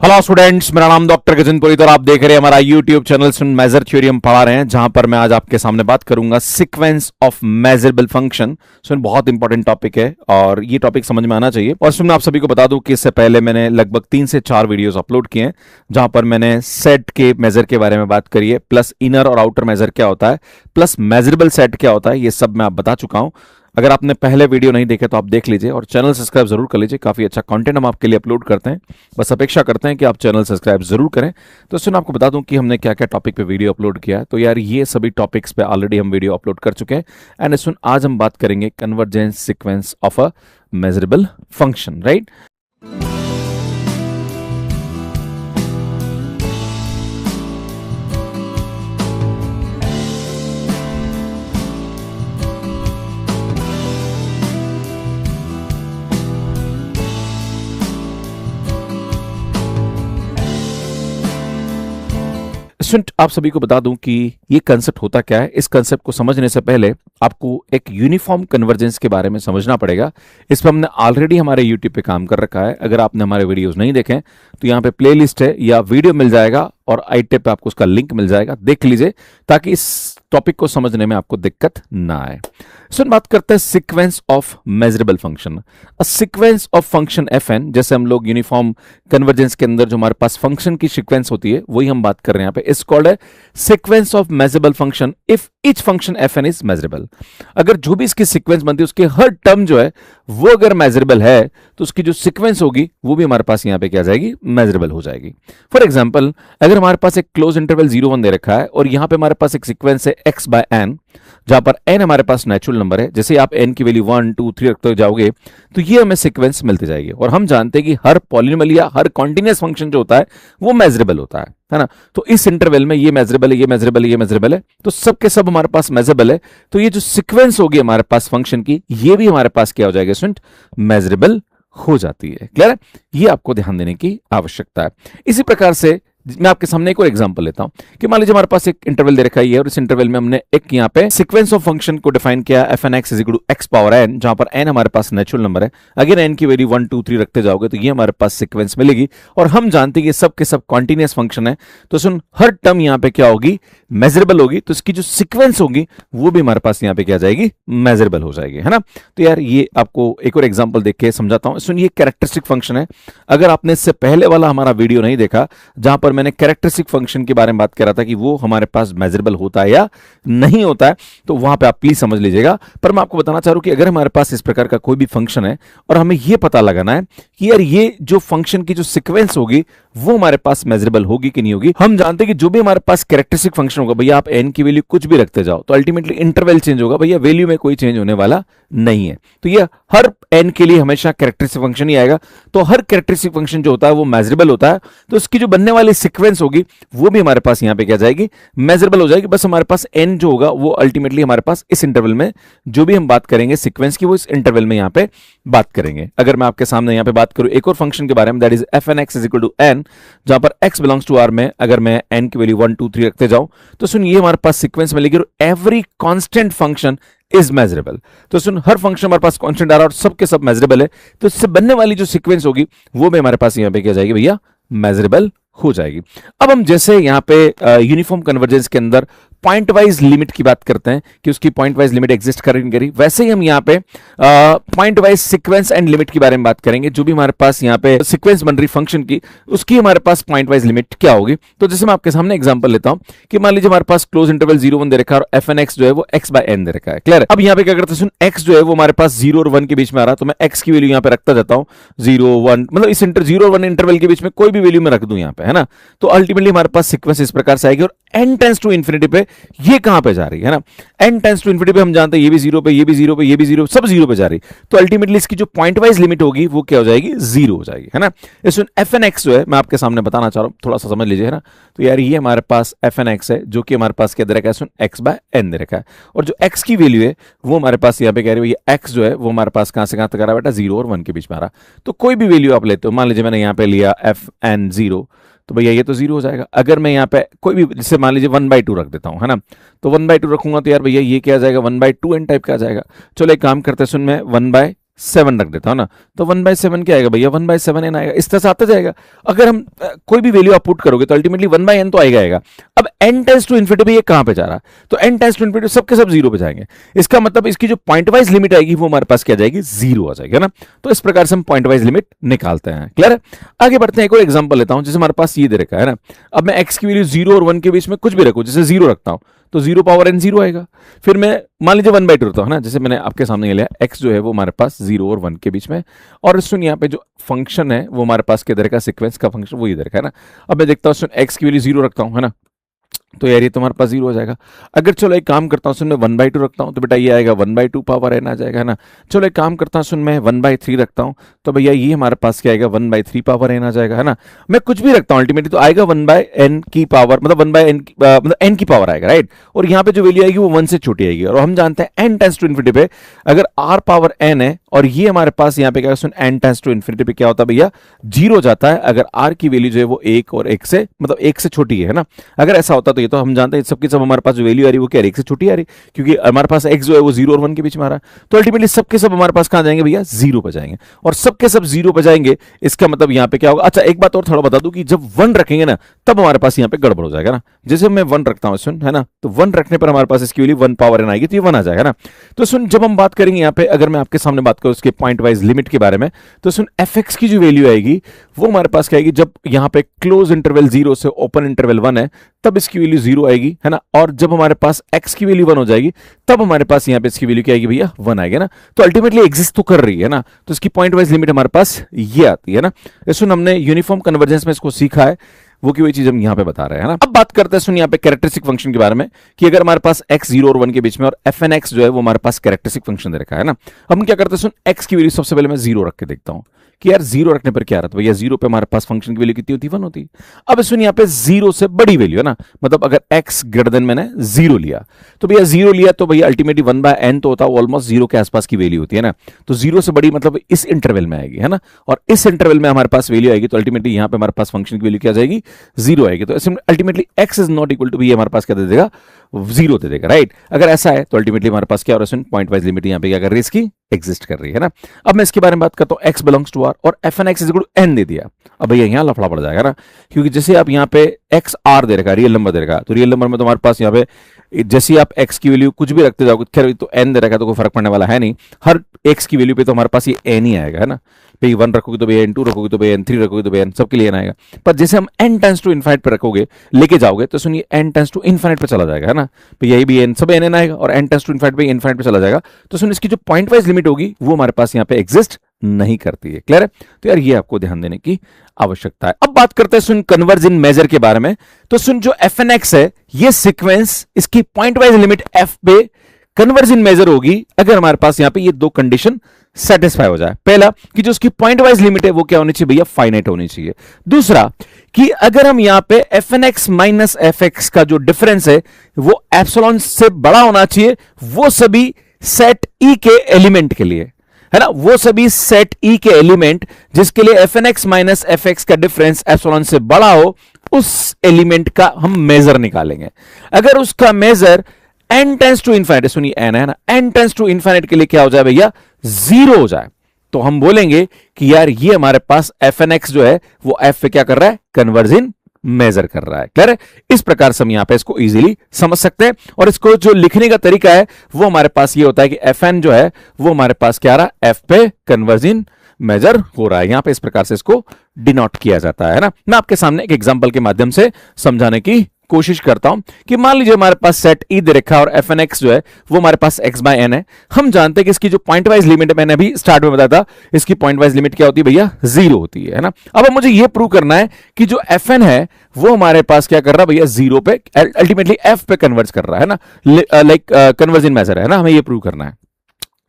Hello students, मेरा नाम doctor Gajendra Puri और आप देख रहे हैं हमारा YouTube channel student measure theory हम पढ़ा रहे हैं, जहां पर मैं आज आपके सामने बात करूंगा सीक्वेंस ऑफ मेजरेबल फंक्शन। सुन, बहुत इंपॉर्टेंट टॉपिक है और ये टॉपिक समझ में आना चाहिए। और सुन, मैं आप सभी को बता दूं कि इससे पहले मैंने लगभग 3 से 4 वीडियोस अपलोड किए हैं, जहां पर मैंने सेट के मेजर के बारे में बात करी है, प्लस इनर और आउटर मेजर क्या होता है, प्लस मेजरेबल सेट क्या होता है, ये सब मैं आप बता चुका हूं। अगर आपने पहले वीडियो नहीं देखे तो आप देख लीजिए और चैनल सब्सक्राइब जरूर कर लीजिए। काफी अच्छा कंटेंट हम आपके लिए अपलोड करते हैं, बस अपेक्षा करते हैं कि आप चैनल सब्सक्राइब जरूर करें। तो सुन, आपको बता दूं कि हमने क्या क्या टॉपिक पे वीडियो अपलोड किया है। तो यार, ये सभी टॉपिक्स पे ऑलरेडी हम वीडियो अपलोड कर चुके हैं। एंड सुन, आज हम बात करेंगे convergence sequence of a measurable function, right. Student, आप सभी को बता दूं कि ये कंसेप्ट होता क्या है। इस कंसेप्ट को समझने से पहले आपको एक यूनिफॉर्म कन्वर्जेंस के बारे में समझना पड़ेगा। इस पर हमने ऑलरेडी हमारे यूट्यूब पे काम कर रखा है। अगर आपने हमारे वीडियोस नहीं देखे तो यहाँ पे प्लेलिस्ट है या वीडियो मिल जाएगा और आई टैब पे आपको उसका लिंक मिल जाएगा, देख लीजिए, ताकि इस टॉपिक को समझने में आपको दिक्कत ना आए। सुन, बात करते हैं sequence of measurable function. A sequence of function fn, जैसे हम लोग यूनिफॉर्म कन्वर्जेंस के अंदर जो हमारे पास फंक्शन की सीक्वेंस होती है वही हम बात कर रहे हैं यहाँ पे। इस कॉल्ड है sequence of measurable function if each function fn is measurable. अगर जो भी इसकी सीक्वेंस बनती है उसकी हर टर्म जो है वो अगर मेजरेबल है तो उसकी जो सीक्वेंस होगी वो भी हमारे पास यहाँ पे क्या जाएगी, मेजरेबल हो जाएगी। फॉर एग्जाम्पल, अगर हमारे पास एक क्लोज इंटरवल 0-1 दे रखा है और यहाँ पे हमारे पास एक सीक्वेंस है x/n, जहां पर n हमारे पास नेचुरल नंबर है। जैसे आप n की वैल्यू 1, 2, 3 रखते जाओगे तो ये हमें सीक्वेंस मिलती जाएगी। और हम जानते हैं कि हर पॉलिनोमियल या हर कॉन्टिन्यूअस फंक्शन जो होता है वो मेजरेबल होता है ना। तो इस इंटरवल में ये मेजरेबल है, ये मेजरेबल है, ये मेजरेबल है, तो सब के सब हमारे पास मेजरेबल है। तो ये जो सीक्वेंस होगी हमारे पास फंक्शन की, ये भी हमारे पास क्या हो जाएगा स्टूडेंट, मेजरेबल हो जाती है। क्लियर है? ये आपको ध्यान देने की आवश्यकता है। इसी प्रकार से मैं आपके सामने एक और एग्जांपल लेता हूं कि मान लीजिए हमारे पास एक इंटरवल दे रखा है और इस इंटरवल में हमने एक यहाँ पे सीक्वेंस ऑफ फंक्शन को डिफाइन किया fn(x) = x⁴n, जहां पर n हमारे पास नेचुरल नंबर है। अगर n की वैल्यू 1, 2, 3 रखते जाओगे तो ये हमारे पास सीक्वेंस मिलेगी। और हम जानते हैं कि सब के सब कॉन्टिन्यूअस फंक्शन है, तो सुन, हर टर्म यहाँ पे क्या होगी, मेजरेबल होगी। तो इसकी जो सीक्वेंस होगी वो भी हमारे पास यहाँ पे क्या जाएगी, मेजरेबल हो जाएगी, है ना। तो यार, ये आपको एक और एग्जाम्पल देख के समझाता हूं। सुन, ये कैरेक्टरिस्टिक फंक्शन है। अगर आपने इससे पहले वाला हमारा वीडियो नहीं देखा जहां पर मैंने कैरेक्टरिस्टिक फंक्शन के बारे में बात कर रहा था कि वो हमारे पास मेजरेबल होता है या नहीं होता है, तो वहां पे आप प्लीज समझ लीजिएगा। पर मैं आपको बताना चाह रहा हूं कि अगर हमारे पास इस प्रकार का कोई भी फंक्शन है और हमें यह पता लगाना है कि यार ये जो फंक्शन की जो सीक्वेंस होगी वो हमारे पास मेजरेबल होगी कि नहीं होगी। हम जानते हैं कि जो भी हमारे पास कैरेक्टरिस्टिक फंक्शन होगा, भैया आप n की वैल्यू कुछ भी रखते जाओ तो अल्टीमेटली इंटरवल चेंज होगा, भैया वैल्यू में कोई चेंज होने वाला नहीं है। तो ये हर n के लिए हमेशा कैरेक्टरिस्टिक फंक्शन ही आएगा। तो हर कैरेक्टरिस्टिक फंक्शन जो होता है वो मेजरेबल होता है, तो उसकी जो बनने वाली सीक्वेंस होगी वो भी हमारे पास यहाँ पे क्या जाएगी, मेजरेबल हो जाएगी। बस हमारे पास n जो होगा वो अल्टीमेटली हमारे पास इस इंटरवल में जो भी हम बात करेंगे सीक्वेंस की, वो इस इंटरवल में यहाँ पे बात करेंगे। अगर मैं आपके सामने यहाँ पे बात करूं एक और फंक्शन के बारे में, दैट इज fn(x) = n, जहां पर x बिलोंग्स टू r में अगर मैं n की वैल्यू 1, 2, 3 रखते जाऊं तो सुन, ये हमारे पास सीक्वेंस मिलेगी और every constant function is measurable. तो सुन, हर फंक्शन हमारे पास कांस्टेंट आ रहा है और सबके सब मेजरेबल है, तो इससे बनने वाली जो सीक्वेंस होगी वो भी हमारे पास यहाँ पे क्या जाएगी, भैया मेजरेबल हो जाएगी। अब हम जैसे यहाँ पे यूनिफॉर्म कन्वर्जेंस के अंदर पॉइंट वाइज लिमिट की बात करते हैं कि उसकी पॉइंट वाइज लिमिट एग्जिस्ट करेगी, वैसे ही हम यहाँ पे point wise sequence and limit के बारे में बात करेंगे। जो भी हमारे पास यहाँ पे सीक्वेंस बन रही फंक्शन की, उसकी हमारे पास पॉइंट वाइज लिमिट क्या होगी। तो जैसे मैं आपके सामने एग्जांपल लेता हूं कि मान लीजिए हमारे पास क्लोज इंटरवल 0-1 दे रखा है और fn(x) जो है वो x/n दे रखा है। क्लियर? अब यहाँ पे क्या करते हैं, सुन, x जो है वो हमारे पास 0 और 1 के बीच में आ रहा है, तो मैं x की वैल्यू यहाँ पे रखता जाता हूँ 0, 1, मतलब इस 0 और 1 इंटरवल के बीच में कोई भी वैल्यू मैं रख दूं यहाँ पे, है ना। तो अल्टीमेटली हमारे पास सीक्वेंस इस प्रकार से आएगी और n टेंड्स टू इंफिनिटी पे ये कहां पे जा रही है ना, n टेंड्स टू इंफिनिटी पे हम जानते हैं ये भी 0 पे, ये भी 0 पे, ये भी 0, सब 0 पे जा रही। तो अल्टीमेटली इसकी जो पॉइंट वाइज लिमिट होगी वो क्या हो जाएगी, 0 हो जाएगी, है ना। इसमें fn(x) जो है मैं आपके सामने बताना चाह रहा हूं, थोड़ा सा समझ लीजिए, है ना। तो यार, ये हमारे पास fn(x) है जो कि हमारे पास क्या दे रखा है, x/n दे रखा है। और जो x की वैल्यू है वो हमारे पास यहाँ पे कह रही है, x जो है वो हमारे पास कहां से कहां तक आ रहा है बेटा, 0 और 1 के बीच में आ रहा। तो कोई भी वैल्यू आप लेते हो, मान लीजिए मैंने यहाँ पे लिया fn0, तो भैया ये तो 0 हो जाएगा। अगर मैं यहाँ पे कोई भी, जैसे मान लीजिए 1/2 रख देता हूँ, है ना, तो 1/2 रखूंगा तो यार भैया ये क्या आ जाएगा, 1/2n टाइप का आ जाएगा। चलो एक काम करते हैं, सुन, मैं 1/2 7 रख देता हूं ना, तो 1/7 क्या आएगा भैया, 1/7n आएगा। इस तरह से आता जाएगा। अगर हम कोई भी वैल्यू आप पुट करोगे तो अल्टीमेटली 1/n तो आएगा। अब n टेंड्स टू इन्फिनिटी ये कहां पे जा रहा है, तो n टेंड्स टू इन्फिनिटी सबके सब जीरो पे जाएंगे। इसका मतलब इसकी जो पॉइंट वाइज लिमिट आएगी वो हमारे पास क्या जाएगी, जीरो आ जाएगी ना। तो इस प्रकार से हम पॉइंट वाइज लिमिट निकालते हैं। क्लियर है? आगे बढ़ते हैं, एक और एग्जांपल लेता हूं। जैसे हमारे पास ये दे रखा है ना, अब मैं x की वैल्यू 0 और 1 के बीच में कुछ भी रखूं, जैसे 0 रखता हूं तो 0 पावर n 0 आएगा। फिर मैं मान लीजिए 1/2 रखता हूं ना, जैसे मैंने आपके सामने लिया x जो है वो हमारे पास 0 और 1 के बीच में, और सुन यहाँ पे जो फंक्शन है वो हमारे पास किधर का, सीक्वेंस का फंक्शन वो इधर का है ना। अब मैं देखता हूँ सुन x की वैल्यू 0 रखता हूँ है ना, तो यार ये तुम्हारे पास 0 हो जाएगा। अगर चलो एक काम करता हूँ सुन, मैं 1/2 रखता हूँ तो बेटा ये आएगा 1/2 पावर n आ जाएगा है ना। चलो एक काम करता हूँ सुन, मैं 1/3 रखता हूँ तो भैया ये हमारे पास क्या आएगा, 1/3 पावर n आ जाएगा है ना। मैं कुछ भी रखता हूँ अल्टीमेटली तो आएगा 1/n की पावर, मतलब 1/n मतलब n की पावर आएगा, राइट। और यहाँ पे जो वैल्यू आएगी वो 1 से छोटी आएगी। और हम जानते हैं n टेंड्स टू इन्फिनिटी पे अगर r पावर n है और ये हमारे पास यहाँ पे क्या सुन n टेंड्स टू इन्फिनिटी पे क्या होता है भैया, 0 जाता है अगर r की वैल्यू जो है वो 1 और 1 से मतलब 1 से छोटी है ना। अगर ऐसा होता तो ये तो हम जानते हैं सबकी सब हमारे पास जो वैल्यू आ रही है वो क्या 1 से छोटी आ रही, क्योंकि हमारे पास x जो है वो 0 और 1 के बीच में आ रहा है। तो अल्टीमेटली सबके सब हमारे पास कहां जाएंगे भैया, 0 पे जाएंगे। और सबके सब 0 पे जाएंगे, इसका मतलब यहाँ पे क्या होगा। अच्छा एक बात और थोड़ा बता दूं कि जब 1 रखेंगे ना तब हमारे पास यहाँ पे गड़बड़ हो जाएगा ना। जैसे मैं 1 रखता हूँ सुन है ना, तो 1 रखने पर हमारे पास इसकी वैल्यू 1 पावर n आएगी तो ये 1 आ जाएगा ना। तो सुन जब हम बात करेंगे यहाँ पे, अगर मैं आपके सामने बात करूं उसके पॉइंट वाइज लिमिट के बारे में, तो सुन fx की जो वैल्यू आएगी वो हमारे पास क्या आएगी, जब यहाँ पे क्लोज इंटरवल 0 से ओपन इंटरवल 1 है तब इसकी वैल्यू 0 आएगी है ना। और जब हमारे पास x की वैल्यू 1 हो जाएगी तब हमारे पास यहाँ पे इसकी वैल्यू क्या आएगी भैया, 1 आएगी ना। तो अल्टीमेटली एग्जिस्ट तो कर रही है ना, तो इसकी पॉइंट वाइज लिमिट हमारे पास ये आती है ना। सुन हमने यूनिफॉर्म कन्वर्जेंस में इसको सीखा है, वो की वही चीज हम यहाँ पे बता रहे हैं ना। अब बात करते हैं सुन यहाँ पे कैरेक्टरिस्टिक फंक्शन के बारे में, कि अगर हमारे पास x 0 और 1 के बीच में और fn(x) जो है वो हमारे पास कैरेक्टरिस्टिक फंक्शन दे रखा है ना। हम क्या करते हैं सुन, x की वैल्यू सबसे पहले मैं 0 रख के देखता हूँ कि यार 0 रखने पर क्या रहता है भैया, 0 पे हमारे पास फंक्शन की वैल्यू कितनी होती है, 1 होती है। अब सुन यहाँ पे 0 से बड़ी वैल्यू है ना, मतलब अगर x ग्रेटर देन मैंने 0 लिया तो भैया 0 लिया तो भैया अल्टीमेटली 1/n तो होता है, ऑलमोस्ट 0 के आसपास की वैल्यू होती है ना। तो 0 से बड़ी मतलब इस इंटरवल में आएगी है ना, और इस इंटरवल में हमारे पास वैल्यू आएगी तो अल्टीमेटली यहाँ पे हमारे पास फंक्शन की वैल्यू क्या जाएगी, 0 आएगी। तो ultimately x is not equal to भी हमारे पास क्या दे देगा, 0 दे देगा, राइट। अगर ऐसा है तो अल्टीमेटली हमारे पास क्या हो रहा है, पॉइंट वाइज लिमिट यहाँ पे क्या कर रही है, इसकी एग्जिस्ट कर रही है ना। अब मैं इसके बारे में बात करता हूँ, x बिलोंग्स टू r और fn(x) is equal to n दे दिया। अब भैया यहाँ लफड़ा पड़ जाएगा ना, क्योंकि जैसे आप यहाँ पे x r दे रखा, रियल नंबर दे रखा, तो रियल नंबर में तो हमारे पास यहाँ पे जैसे आप x की वैल्यू कुछ भी रखते जाओगे, खैर तो n दे रखा तो कोई फर्क पड़ने वाला है नहीं, हर x की वैल्यू पे तो हमारे पास ये n ही आएगा है ना। भाई 1 रखोगे तो भैया n2 रखोगे तो भैया n3 रखोगे तो भैया n सबके लिए n आएगा। पर जैसे हम n टेंड्स टू इनफाइनाइट पे रखोगे, लेके जाओगे तो सुनिए n टेंड्स टू इनफाइनाइट पे चला जाएगा है ना। तो यही भी n सब n आएगा और n टेंड्स टू इनफाइनाइट पे इनफाइनाइट पे चला जाएगा। तो सुन इसकी जो पॉइंट वाइज लिमिट होगी वो हमारे पास यहाँ पे एग्जिस्ट नहीं करती है। क्लियर है? तो यार ये आपको ध्यान देने की आवश्यकता है। अब बात करते हैं सुन कन्वर्ज इन मेजर के बारे में। तो सुन जो fn(x) है ये सीक्वेंस, इसकी पॉइंट वाइज लिमिट f पे कन्वर्ज इन मेजर होगी अगर हमारे पास यहाँ पे ये दो कंडीशन सेटिस्फाई हो जाए। पहला कि जो उसकी पॉइंट वाइज लिमिट है वो क्या होनी चाहिए भैया, फाइनाइट होनी चाहिए। दूसरा कि अगर हम यहाँ पे fn(x) माइनस fx का जो डिफरेंस है वो एप्सिलॉन से बड़ा होना चाहिए, वो सभी सेट ई के एलिमेंट के लिए है ना, वो सभी सेट ई के एलिमेंट जिसके लिए fn(x) माइनस fx का डिफरेंस एप्सिलॉन से बड़ा हो, उस एलिमेंट का हम मेजर निकालेंगे। अगर उसका measure n tends to infinite, सुनिए n है ना, n टेंड्स टू इनफाइनाइट के लिए क्या हो जाए भैया, 0 हो जाए, तो हम बोलेंगे कि यार ये हमारे पास fn(x) जो है वो f पे क्या कर रहा है, कन्वर्ज इन मेजर कर रहा है। क्लियर है? इस प्रकार से हम यहां पे इसको इजीली समझ सकते हैं। और इसको जो लिखने का तरीका है वो हमारे पास ये होता है कि fn जो है वो हमारे पास क्या आ रहा है, f पे कन्वर्ज इन मेजर हो रहा है। यहां पे इस प्रकार से इसको डिनोट किया जाता है ना। मैं आपके सामने एक एग्जांपल के माध्यम से समझाने की कोशिश करता हूं कि मान लीजिए हमारे पास सेट ई दे रखा है और fn(x) जो है वो हमारे पास x/n है। हम जानते हैं कि इसकी जो पॉइंट वाइज लिमिट है, मैंने अभी स्टार्ट में बताया था, इसकी पॉइंट वाइज लिमिट क्या होती है भैया, 0 होती है ना। अब मुझे ये प्रूव करना है कि जो fn है वो हमारे पास क्या कर रहा है भैया, 0 पे अल्टीमेटली f पे कन्वर्ज कर रहा है ना, लाइक कन्वर्जन मेजर है ना, हमें ये प्रूव करना है।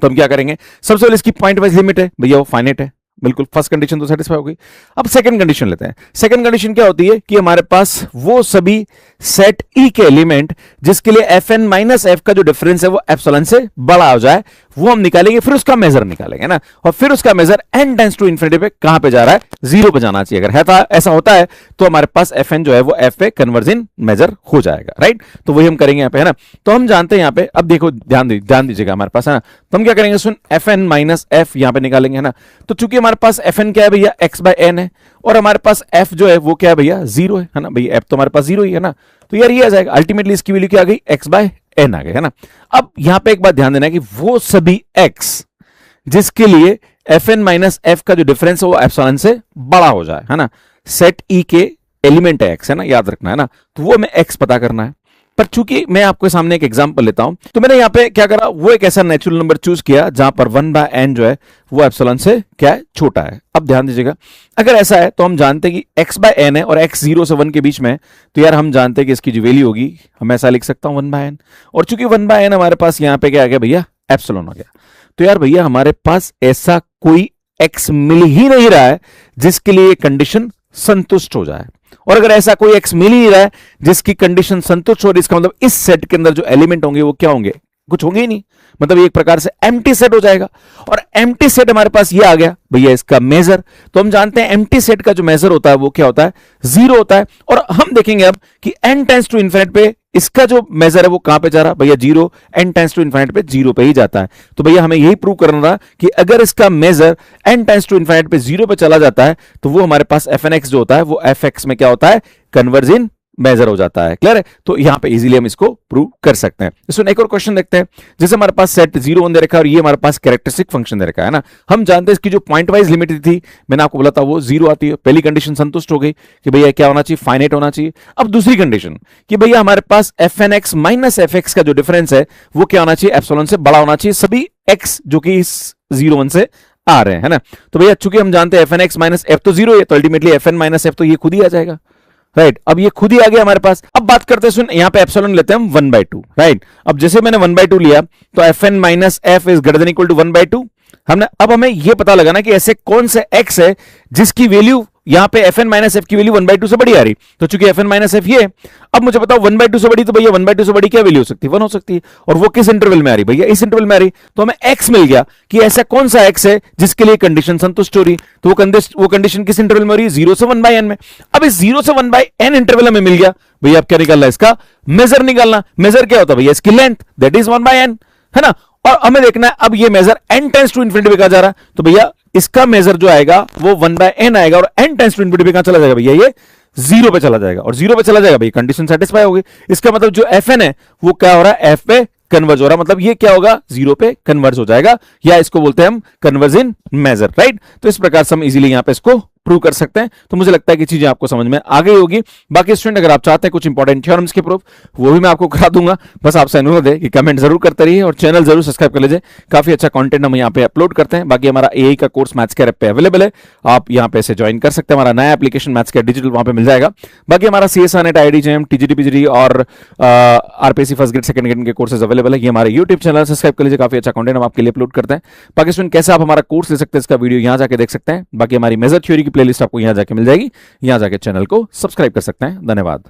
तो हम क्या करेंगे, सबसे पहले इसकी पॉइंट वाइज लिमिट है भैया वो फाइनाइट है, बिल्कुल फर्स्ट कंडीशन तो सेटिस्फाई हो गई। अब सेकंड कंडीशन लेते हैं। सेकंड कंडीशन क्या होती है कि हमारे पास वो सभी सेट ई के एलिमेंट जिसके लिए एफ एन माइनस एफ का जो डिफरेंस है वो एप्सिलॉन से बड़ा हो जाए, वो हम निकालेंगे, फिर उसका मेजर निकालेंगे ना, और फिर उसका measure n tends to infinity पे कहां पे जा रहा है, 0 पे जाना चाहिए। अगर है ऐसा होता है तो हमारे पास एफ एन जो है वो एफ पे कन्वर्जन मेजर हो जाएगा, राइट। तो वही हम करेंगे यहां पे, है ना। तो हम जानते हैं यहां पे, अब देखो ध्यान दीजिएगा हमारे पास, है ना। तो हम क्या करेंगे, सुन एफ एन माइनस एफ यहां पे निकालेंगे, है ना। तो चूंकि हमारे पास एफ एन क्या है भैया, एक्स बाय एन है, और हमारे पास एफ जो है वो क्या है भैया, 0 है ना भैया, एफ तो हमारे पास 0 ही है ना। तो यार ये आ जाएगा, अल्टीमेटली इसकी वैल्यू क्या आ गई, एक्स बाय एन आ गई, है ना। अब यहां पे एक बात ध्यान देना है कि वो सभी एक्स जिसके लिए एफ एन माइनस एफ का जो डिफरेंस है वो एप्सिलॉन से बड़ा हो जाए, है ना। सेट ई के एलिमेंट है एक्स, है ना, याद रखना, है ना। तो वो हमें एक्स पता करना है। पर चूंकि मैं आपके सामने एक एग्जांपल लेता हूं, तो मैंने यहां पे क्या करा, वो एक ऐसा नेचुरल नंबर चूज किया जहां पर 1/n जो है वो एप्सिलॉन से क्या है, छोटा है। अब ध्यान दीजिएगा, अगर ऐसा है तो हम जानते हैं कि x/n है और x 0 से 1 के बीच में है, तो यार हम जानते हैं कि इसकी जो वैल्यू होगी, हम ऐसा लिख सकता हूं 1/n, और चूंकि 1/n हमारे पास यहां पे क्या आ गया भैया, एप्सिलॉन आ गया। तो यार भैया हमारे पास ऐसा कोई x मिल ही नहीं रहा है जिसके लिए कंडीशन संतुष्ट हो जाए, और अगर ऐसा कोई x मिल ही नहीं रहा है जिसकी कंडीशन संतुष्ट हो रही, इसका मतलब इस सेट के अंदर जो एलिमेंट होंगे वो क्या होंगे, कुछ होंगे ही नहीं, मतलब एक प्रकार से एम्प्टी सेट हो जाएगा। और एम्प्टी सेट हमारे पास ये आ गया भैया इसका मेजर, तो हम जानते हैं एम्प्टी सेट का जो मेजर होता है वो क्या होता है, 0 होता है। और हम देखेंगे अब कि n टेंड्स टू इन्फिनिटी पे इसका जो मेजर है वो कहां पे जा रहा है भैया, 0, n टेंड्स टू इन्फिनिटी पे 0 पे ही जाता है। तो भैया हमें यही प्रूव करना था कि अगर इसका measure n tends to infinity पे 0 पे चला जाता है तो वो हमारे पास एफ एन एक्स जो होता है वो एफ एक्स में क्या होता है, कन्वर्जिन मेजर हो जाता है। क्लियर है, तो यहां पे इजीली हम इसको प्रूव कर सकते हैं। इसमें एक और क्वेश्चन देखते हैं, जैसे हमारे पास सेट 0 1 दे रखा है और ये हमारे पास कैरेक्टरिस्टिक फंक्शन दे रखा है ना। हम जानते हैं इसकी जो पॉइंट वाइज लिमिट थी, मैंने आपको बोला था वो 0 आती है। पहली कंडीशन संतुष्ट हो गई कि भैया क्या होना चाहिए, फाइनाइट होना चाहिए। अब दूसरी कंडीशन कि भैया हमारे पास F N x minus F X का जो डिफरेंस है वो क्या होना चाहिए, एप्सिलॉन से बड़ा होना चाहिए, सभी एक्स जो कि 0 1 से आ रहे हैं, है ना। तो भैया चूंकि हम जानते हैं f N x minus f तो 0 है, तो ultimately f n minus f तो ये खुद ही आ जाएगा, राइट। अब ये खुद ही आ गया हमारे पास। अब बात करते हैं, सुन यहां पे एप्सिलॉन लेते हैं हम 1/2, राइट। अब जैसे मैंने 1/2 लिया तो f n minus f is greater than equal to 1/2। हमने अब हमें यह पता लगाना कि ऐसे कौन से एक्स है जिसकी वैल्यू यहां पे एफ एन माइनस एफ की वैल्यू 1/2 से बड़ी आ रही। तो चूंकि एफ एन माइनस एफ ये, अब मुझे बताओ 1/2 से बड़ी, तो भैया 1/2 से बड़ी क्या वैल्यू हो सकती है, 1 हो सकती है। और वो किस इंटरवल में आ रही भैया, इस इंटरवल में आ रही। तो हमें एक्स मिल गया कि ऐसा कौन सा एक्स है जिसके लिए कंडीशन संतुष्ट हो रही। तो वो कंडीशन किस इंटरवल में हो रही है, 0 से 1/n में। अब इस 0 से 1/n इंटरवल हमें मिल गया भैया, अब क्या निकालना है, इसका मेजर निकालना। मेजर क्या होता है भैया, इसकी लेंथ, दैट इज 1/n, है ना। और हमें देखना है अब ये measure n tends to infinity पे कहा जा रहा है, तो भैया इसका मेजर जो आएगा वो 1/n आएगा, और n टेंड्स टू इन्फिनिटी पे कहां चला जाएगा भैया, ये 0 पे चला जाएगा। और 0 पे चला जाएगा भैया, कंडीशन सेटिस्फाई होगी। इसका मतलब जो fn है वो क्या हो रहा है, f पे कन्वर्ज हो रहा है, मतलब ये क्या होगा, 0 पे कन्वर्ज हो जाएगा, या इसको बोलते हैं हम कन्वर्जन मेजर, राइट। तो इस प्रकार से हम इजीली यहां पे इसको प्रूव कर सकते हैं। तो मुझे लगता है कि चीजें आपको समझ में आ गई होगी। बाकी स्टूडेंट अगर आप चाहते हैं कुछ इंपॉर्टेंट थ्योरम्स के प्रूफ, वो भी मैं आपको करा दूंगा। बस आपसे अनुरोध है कि कमेंट जरूर करते रहिए और चैनल जरूर सब्सक्राइब कर लीजिए। काफी अच्छा कंटेंट हम यहाँ पे अपलोड करते हैं। बाकी हमारा एआई का कोर्स मैथ्स कैर ऐप पे अवेलेबल है, आप यहाँ पे इसे ज्वाइन कर सकते हैं। हमारा नया एप्लीकेशन मैथ्स कैर डिजिटल वहां पे मिल जाएगा। बाकी हमारा सीएसआर नेट, आईआईटीजेएम, टीजीटी, पीजीटी और RPSC first grade second grade के कोर्सेज अवेलेबल है। ये हमारे यूट्यूब चैनल सब्सक्राइब कर लीजिए, काफी अच्छा कंटेंट हम आपके लिए अपलोड करते हैं। बाकी स्टूडेंट कैसे आप हमारा कोर्स ले सकते हैं, इसका वीडियो यहाँ जाके देख सकते हैं। बाकी हमारी मेजर थ्योरी की प्लेलिस्ट आपको यहाँ जाके मिल जाएगी, यहाँ जाके चैनल को सब्सक्राइब कर सकते हैं। धन्यवाद।